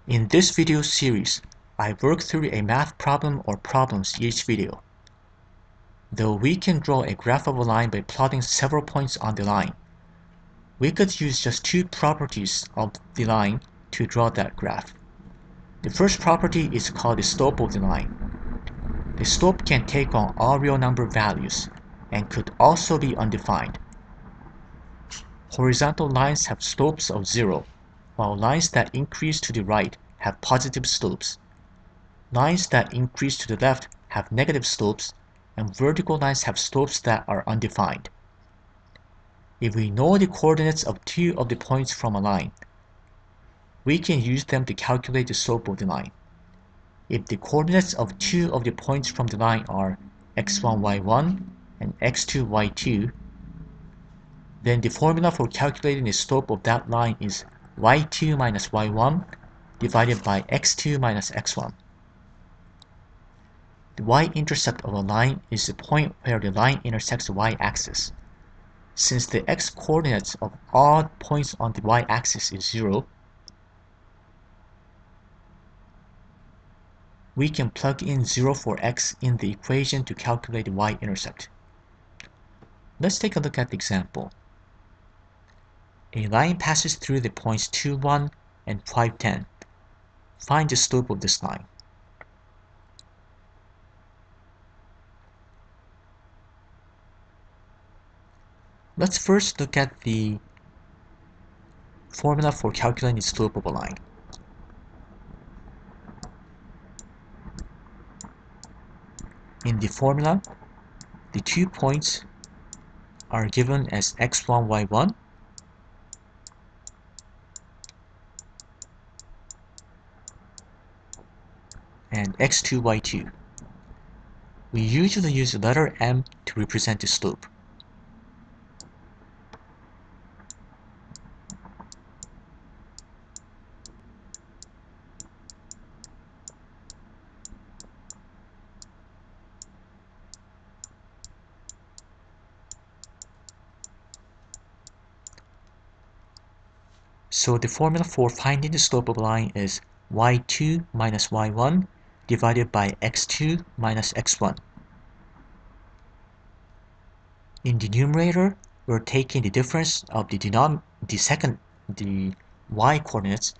In this video series, I work through a math problem or problems each video. Though we can draw a graph of a line by plotting several points on the line, we could use just two properties of the line to draw that graph. The first property is called the slope of the line. The slope can take on all real number values and could also be undefined. Horizontal lines have slopes of 0, while lines that increase to the right have positive slopes. Lines that increase to the left have negative slopes, and vertical lines have slopes that are undefined. If we know the coordinates of two of the points from a line, we can use them to calculate the slope of the line. If the coordinates of two of the points from the line are x1, y1 and x2, y2, then the formula for calculating the slope of that line is y2 minus y1 divided by x2 minus x1. The y-intercept of a line is the point where the line intersects the y-axis. Since the x-coordinates of all points on the y-axis is 0, we can plug in 0 for x in the equation to calculate the y-intercept. Let's take a look at the example. A line passes through the points 2, 1 and 5, 10. Find the slope of this line. Let's first look at the formula for calculating the slope of a line. In the formula, the 2 points are given as x1, y1 and x2, y2. We usually use the letter m to represent the slope. So the formula for finding the slope of a line is y2 minus y1 divided by x2 minus x1. In the numerator, we're taking the difference of the y coordinates,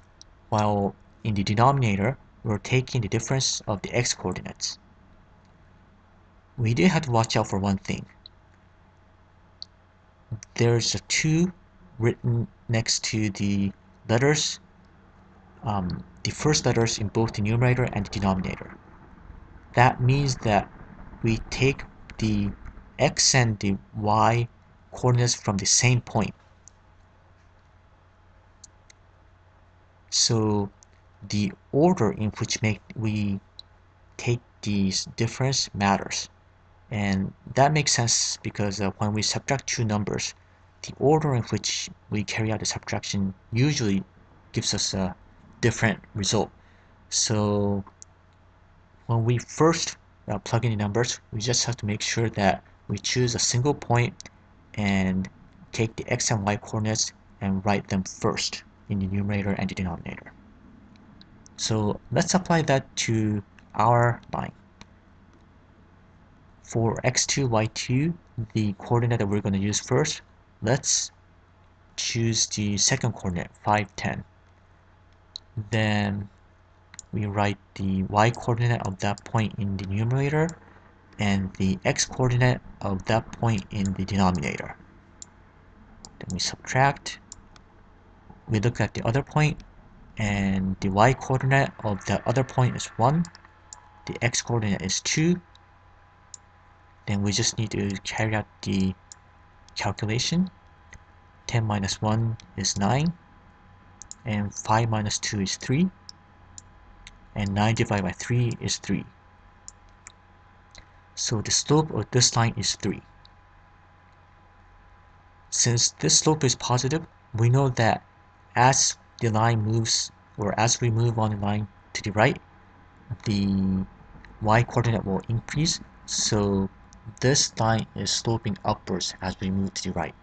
while in the denominator, we're taking the difference of the x coordinates. We do have to watch out for one thing. There's a 2 written next to the letters, the first letters in both the numerator and the denominator. That means that we take the x and the y coordinates from the same point. So the order in which we take these difference matters. And that makes sense because when we subtract two numbers, the order in which we carry out the subtraction usually gives us a different result. So when we first plug in the numbers, we just have to make sure that we choose a single point and take the x and y coordinates and write them first in the numerator and the denominator. So let's apply that to our line. For x2, y2, the coordinate that we're going to use first, let's choose the second coordinate, 5, 10. Then we write the y coordinate of that point in the numerator and the x coordinate of that point in the denominator. Then we subtract. We look at the other point, and the y coordinate of that other point is 1. The x coordinate is 2. Then we just need to carry out the calculation. 10 minus 1 is 9, and 5 minus 2 is 3, and 9 divided by 3 is 3. So the slope of this line is 3. Since this slope is positive, we know that as the line moves, or as we move on the line to the right, the y coordinate will increase. So this line is sloping upwards as we move to the right.